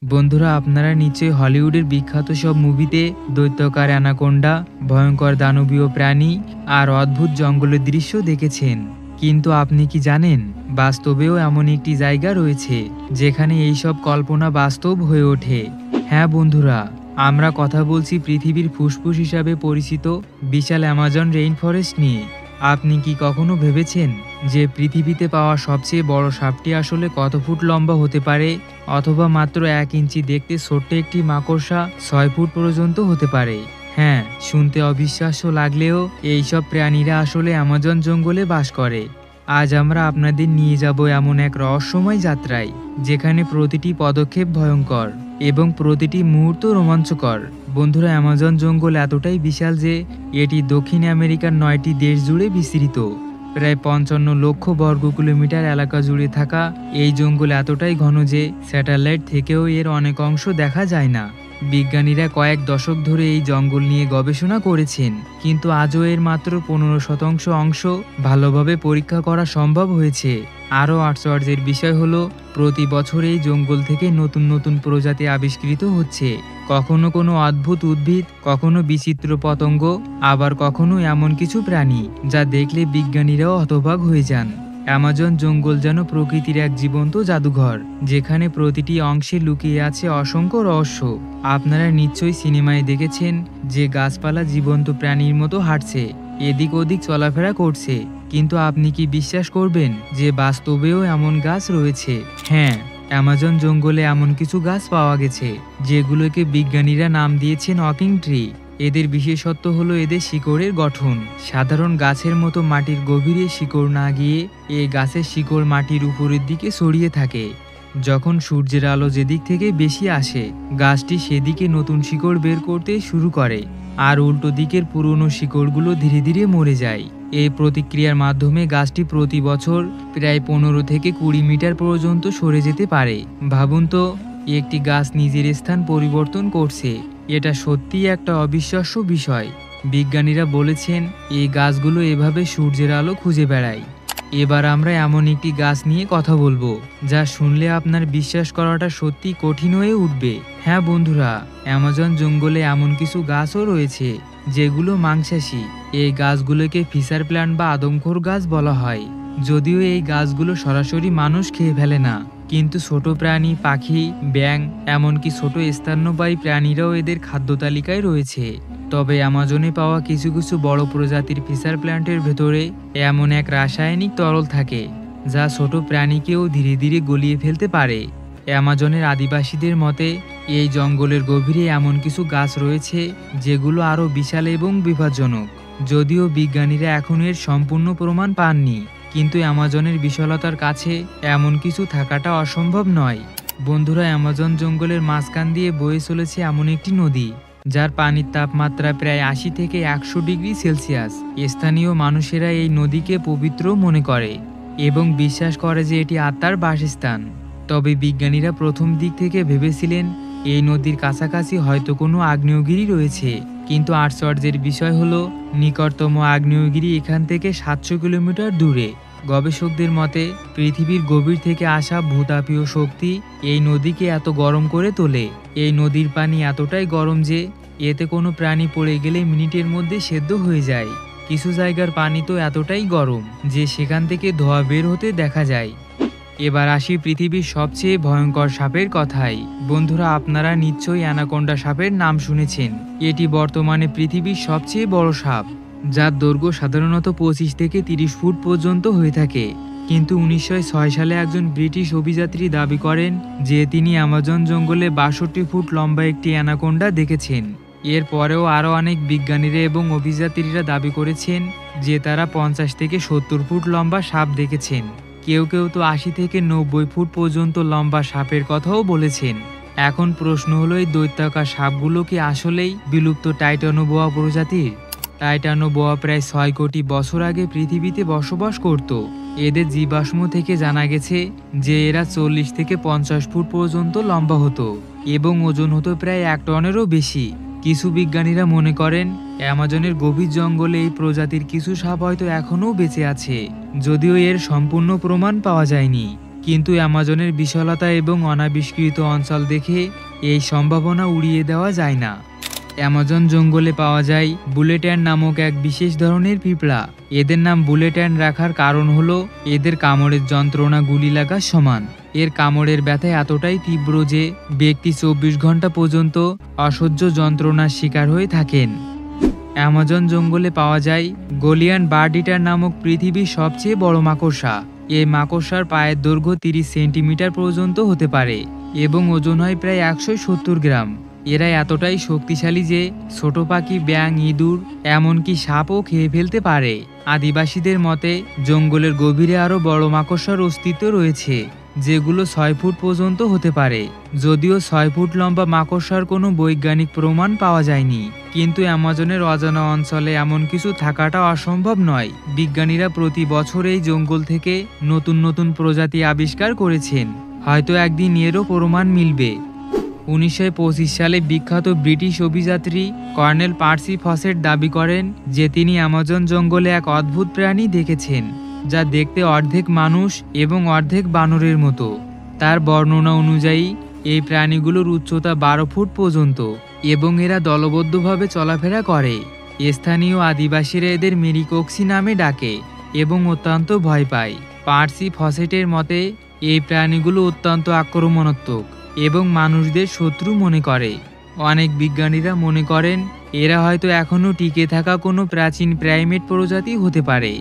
বন্ধুরা, আপনারা নিশ্চয়ই হলিউডের বিখ্যাত সব মুভিতে দৈত্যকার অ্যানাকোন্ডা, ভয়ঙ্কর দানবীয় প্রাণী আর অদ্ভুত জঙ্গলের দৃশ্য দেখেছেন। কিন্তু আপনি কি জানেন, বাস্তবেও এমন একটি জায়গা রয়েছে যেখানে এইসব কল্পনা বাস্তব হয়ে ওঠে। হ্যাঁ বন্ধুরা, আমরা কথা বলছি পৃথিবীর ফুসফুস হিসাবে পরিচিত বিশাল অ্যামাজন রেইন ফরেস্ট নিয়ে। আপনি কি কখনো ভেবেছেন যে পৃথিবীতে পাওয়া সবচেয়ে বড় সাপটি আসলে কত ফুট লম্বা হতে পারে? অথবা মাত্র 1 ইঞ্চি দেখতে ছোট্ট একটি মাকড়সা 6 ফুট পর্যন্ত হতে পারে। হ্যাঁ, শুনতে অবিশ্বাস্য লাগলেও এইসব প্রাণীরা আসলে অ্যামাজন জঙ্গলে বাস করে। আজ আমরা আপনাদের নিয়ে যাব এমন এক রহস্যময় যাত্রায়, যেখানে প্রতিটি পদক্ষেপ ভয়ঙ্কর এবং প্রতিটি মুহূর্ত রোমাঞ্চকর। বন্ধুরা, অ্যামাজন জঙ্গল এতটাই বিশাল যে এটি দক্ষিণ আমেরিকার 9টি দেশ জুড়ে বিস্তৃত। প্রায় 55 লক্ষ বর্গ কিলোমিটার এলাকা জুড়ে থাকা এই জঙ্গল এতটাই ঘন যে স্যাটেলাইট থেকেও এর অনেক অংশ দেখা যায় না। বিজ্ঞানীরা কয়েক দশক ধরে এই জঙ্গল নিয়ে গবেষণা করেছেন, কিন্তু আজও এর মাত্র 15% অংশ ভালোভাবে পরীক্ষা করা সম্ভব হয়েছে। আরও আশ্চর্যের বিষয় হলো, প্রতি বছর এই জঙ্গল থেকে নতুন নতুন প্রজাতি আবিষ্কৃত হচ্ছে। কখনো কোনো অদ্ভুত উদ্ভিদ, কখনো বিচিত্র পতঙ্গ, আবার কখনো এমন কিছু প্রাণী যা দেখলে বিজ্ঞানীরাও হতবাক হয়ে যান। অ্যামাজন জঙ্গল যেন প্রকৃতির এক জীবন্ত জাদুঘর, যেখানে প্রতিটি অংশে লুকিয়ে আছে অসংখ্য রহস্য। আপনারা নিশ্চয়ই সিনেমায় দেখেছেন যে গাছপালা জীবন্ত প্রাণীর মতো হাঁটছে, এদিক ওদিক চলাফেরা করছে। কিন্তু আপনি কি বিশ্বাস করবেন যে বাস্তবেও এমন গাছ রয়েছে? হ্যাঁ, অ্যামাজন জঙ্গলে এমন কিছু গাছ পাওয়া গেছে যেগুলোকে বিজ্ঞানীরা নাম দিয়েছেন ওয়াকিং ট্রি। এদের বিশেষত্ব হলো এদের শিকড়ের গঠন। সাধারণ গাছের মতো মাটির গভীরে শিকড় না গিয়ে এই গাছের শিকড় মাটির উপরের দিকে ছড়িয়ে থাকে। যখন সূর্যের আলো যেদিক থেকে বেশি আসে, গাছটি সেদিকে নতুন শিকড় বের করতে শুরু করে, আর উল্টো দিকের পুরনো শিকড়গুলো ধীরে ধীরে মরে যায়। এই প্রতিক্রিয়ার মাধ্যমে গাছটি প্রতি বছর প্রায় 15 থেকে 20 মিটার পর্যন্ত সরে যেতে পারে। ভাবুন তো, একটি গাছ নিজের স্থান পরিবর্তন করছে। এটা সত্যিই একটা অবিশ্বাস্য বিষয়। বিজ্ঞানীরা বলেছেন এই গাছগুলো এভাবে সূর্যের আলো খুঁজে বেড়ায়। এবার আমরা এমন একটি গাছ নিয়ে কথা বলবো যা শুনলে আপনার বিশ্বাস করাটা সত্যি কঠিন হয়ে উঠবে। হ্যাঁ বন্ধুরা, অ্যামাজন জঙ্গলে এমন কিছু গাছও রয়েছে যেগুলো মাংসাশী। এই গাছগুলোকে ফিশার প্ল্যান্ট বা আদমখোর গাছ বলা হয়। যদিও এই গাছগুলো সরাসরি মানুষ খেয়ে ফেলে না, কিন্তু ছোট প্রাণী, পাখি, ব্যাঙ, এমনকি ছোট স্তন্যপায়ী প্রাণীরাও এদের খাদ্য তালিকায় রয়েছে। তবে অ্যামাজনে পাওয়া কিছু কিছু বড় প্রজাতির ফিশার প্ল্যান্টের ভেতরে এমন এক রাসায়নিক তরল থাকে যা ছোট প্রাণীকেও ধীরে ধীরে গলিয়ে ফেলতে পারে। অ্যামাজনের আদিবাসীদের মতে এই জঙ্গলের গভীরে এমন কিছু গাছ রয়েছে যেগুলো আরও বিশাল এবং বিপজ্জনক। যদিও বিজ্ঞানীরা এখন এর সম্পূর্ণ প্রমাণ পাননি, কিন্তু অ্যামাজনের বিশালতার কাছে এমন কিছু থাকাটা অসম্ভব নয়। বন্ধুরা, অ্যামাজন জঙ্গলের মাঝখান দিয়ে বয়ে চলেছে এমন একটি নদী যার পানির তাপমাত্রা প্রায় 80 থেকে 100 ডিগ্রি সেলসিয়াস। স্থানীয় মানুষেরা এই নদীকে পবিত্র মনে করে এবং বিশ্বাস করে যে এটি আত্মার বাসস্থান। তবে বিজ্ঞানীরা প্রথম দিক থেকে ভেবেছিলেন এই নদীর কাছাকাছি হয়তো কোনো আগ্নেয়গিরি রয়েছে, কিন্তু আশ্চর্যের বিষয় হলো নিকটতম আগ্নেয়গিরি এখান থেকে 700 কিলোমিটার দূরে। গবেষকদের মতে পৃথিবীর গভীর থেকে আসা ভূতাপীয় শক্তি এই নদীকে এত গরম করে তোলে। এই নদীর পানি এতটাই গরম যে এতে কোনো প্রাণী পড়ে গেলে মিনিটের মধ্যে সেদ্ধ হয়ে যায়। কিছু জায়গার পানি তো এতটাই গরম যে সেখান থেকে ধোঁয়া বের হতে দেখা যায়। এবার আসি পৃথিবীর সবচেয়ে ভয়ঙ্কর সাপের কথায়। বন্ধুরা, আপনারা নিশ্চয়ই অ্যানাকোন্ডা সাপের নাম শুনেছেন। এটি বর্তমানে পৃথিবীর সবচেয়ে বড় সাপ, যার দৈর্ঘ্য সাধারণত 25 থেকে 30 ফুট পর্যন্ত হয়ে থাকে। কিন্তু 1906 সালে একজন ব্রিটিশ অভিযাত্রী দাবি করেন যে তিনি অ্যামাজন জঙ্গলে 62 ফুট লম্বা একটি অ্যানাকোন্ডা দেখেছেন। এর পরেও আরও অনেক বিজ্ঞানীরা এবং অভিযাত্রীরা দাবি করেছেন যে তারা 50 থেকে 70 ফুট লম্বা সাপ দেখেছেন। কেউ কেউ তো 80 থেকে 90 ফুট পর্যন্ত লম্বা সাপের কথাও বলেছেন। এখন প্রশ্ন হলো, এই দৈত্যাকার সাপগুলো কি আসলেই বিলুপ্ত টাইটানোবোয়া প্রজাতির? টাইটানোবোয়া প্রায় 6 কোটি বছর আগে পৃথিবীতে বসবাস করত। এদের জীবাশ্ম থেকে জানা গেছে যে এরা 40 থেকে 50 ফুট পর্যন্ত লম্বা হতো এবং ওজন হতো প্রায় 1 টনেরও বেশি। কিছু বিজ্ঞানীরা মনে করেন অ্যামাজনের গভীর জঙ্গলে এই প্রজাতির কিছু সাপ হয়তো এখনও বেঁচে আছে, যদিও এর সম্পূর্ণ প্রমাণ পাওয়া যায়নি। কিন্তু অ্যামাজনের বিশালতা এবং অনাবিষ্কৃত অঞ্চল দেখে এই সম্ভাবনা উড়িয়ে দেওয়া যায় না। অ্যামাজন জঙ্গলে পাওয়া যায় বুলেট অ্যান্ট নামক এক বিশেষ ধরনের পিঁপড়া। এদের নাম বুলেট অ্যান্ট রাখার কারণ হলো এদের কামড়ের যন্ত্রণা গুলি লাগার সমান। এর কামড়ের ব্যথা এতটাই তীব্র যে ব্যক্তি 24 ঘন্টা পর্যন্ত অসহ্য যন্ত্রণার শিকার হয়ে থাকেন। অ্যামাজন জঙ্গলে পাওয়া যায় গোলিয়ান বার্ড ইটার নামক পৃথিবীর সবচেয়ে বড় মাকড়সা। এই মাকড়সার পায়ের দৈর্ঘ্য 30 সেন্টিমিটার পর্যন্ত হতে পারে এবং ওজন হয় প্রায় 170 গ্রাম। এরা এতটাই শক্তিশালী যে ছোট পাখি, ব্যাঙ, ইঁদুর, এমনকি সাপও খেয়ে ফেলতে পারে। আদিবাসীদের মতে জঙ্গলের গভীরে আরও বড় মাকড়সার অস্তিত্ব রয়েছে, যেগুলো 6 ফুট পর্যন্ত হতে পারে। যদিও 6 ফুট লম্বা মাকড়সার কোনো বৈজ্ঞানিক প্রমাণ পাওয়া যায়নি, কিন্তু অ্যামাজনের অজানা অঞ্চলে এমন কিছু থাকাটা অসম্ভব নয়। বিজ্ঞানীরা প্রতি বছর এই জঙ্গল থেকে নতুন নতুন প্রজাতি আবিষ্কার করেছেন। হয়তো একদিন এরও প্রমাণ মিলবে। 1925 সালে বিখ্যাত ব্রিটিশ অভিযাত্রী কর্নেল পার্সি ফসেট দাবি করেন যে তিনি অ্যামাজন জঙ্গলে এক অদ্ভুত প্রাণী দেখেছেন, যা দেখতে অর্ধেক মানুষ এবং অর্ধেক বানরের মতো। তার বর্ণনা অনুযায়ী এই প্রাণীগুলোর উচ্চতা 12 ফুট পর্যন্ত এবং এরা দলবদ্ধভাবে চলাফেরা করে। স্থানীয় আদিবাসীরা এদের মেরিকক্সি নামে ডাকে এবং অত্যন্ত ভয় পায়। পার্সি ফসেটের মতে এই প্রাণীগুলো অত্যন্ত আক্রমণাত্মক এবং মানুষদের শত্রু মনে করে। অনেক বিজ্ঞানীরা মনে করেন এরা হয়তো এখনও টিকে থাকা কোনো প্রাচীন প্রাইমেট প্রজাতি হতে পারে।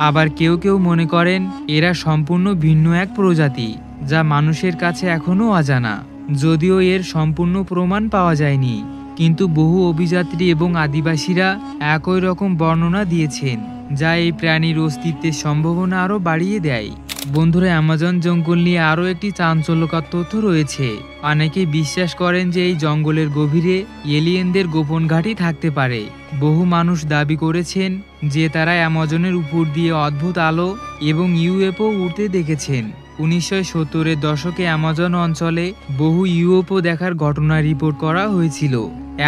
আবার কেউ কেউ মনে করেন এরা সম্পূর্ণ ভিন্ন এক প্রজাতি, যা মানুষের কাছে এখনও অজানা। যদিও এর সম্পূর্ণ প্রমাণ পাওয়া যায়নি, কিন্তু বহু অভিযাত্রী এবং আদিবাসীরা একই রকম বর্ণনা দিয়েছেন, যা এই প্রাণীর অস্তিত্বের সম্ভাবনা আরও বাড়িয়ে দেয়। বন্ধুরা, অ্যামাজন জঙ্গল নিয়ে আরও একটি চাঞ্চল্যকর তথ্য রয়েছে। অনেকে বিশ্বাস করেন যে এই জঙ্গলের গভীরে এলিয়েনদের গোপন ঘাঁটি থাকতে পারে। বহু মানুষ দাবি করেছেন যে তারা অ্যামাজনের উপর দিয়ে অদ্ভুত আলো এবং ইউএফও উড়তে দেখেছেন। 1970-এর দশকে অ্যামাজন অঞ্চলে বহু ইউএফও দেখার ঘটনা রিপোর্ট করা হয়েছিল।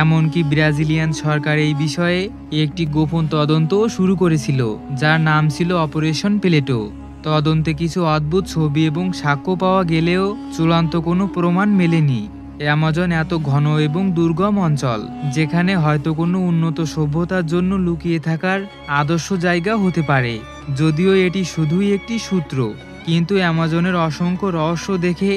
এমনকি ব্রাজিলিয়ান সরকার এই বিষয়ে একটি গোপন তদন্তও শুরু করেছিল, যার নাম ছিল অপারেশন প্লেটো। তদন্তে কিছু অদ্ভুত ছবি এবং সাক্ষ্য পাওয়া গেলেও চূড়ান্ত কোনো প্রমাণ মেলেনি। অ্যামাজন এত ঘন এবং দুর্গম অঞ্চল, যেখানে হয়তো কোনো উন্নত সভ্যতার জন্য লুকিয়ে থাকার আদর্শ জায়গা হতে পারে। যদিও এটি শুধুই একটি সূত্র, কিন্তু অ্যামাজনের অসংখ্য রহস্য দেখে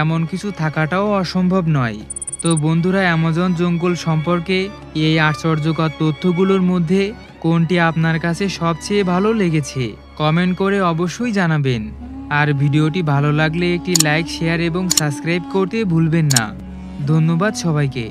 এমন কিছু থাকাটাও অসম্ভব নয়। তো বন্ধুরা, অ্যামাজন জঙ্গল সম্পর্কে এই আশ্চর্যকর তথ্যগুলোর মধ্যে কোনটি আপনার কাছে সবচেয়ে ভালো লেগেছে কমেন্ট করে অবশ্যই জানাবেন। আর ভিডিওটি ভালো লাগলে একটি লাইক, শেয়ার এবং সাবস্ক্রাইব করতে ভুলবেন না। ধন্যবাদ সবাইকে।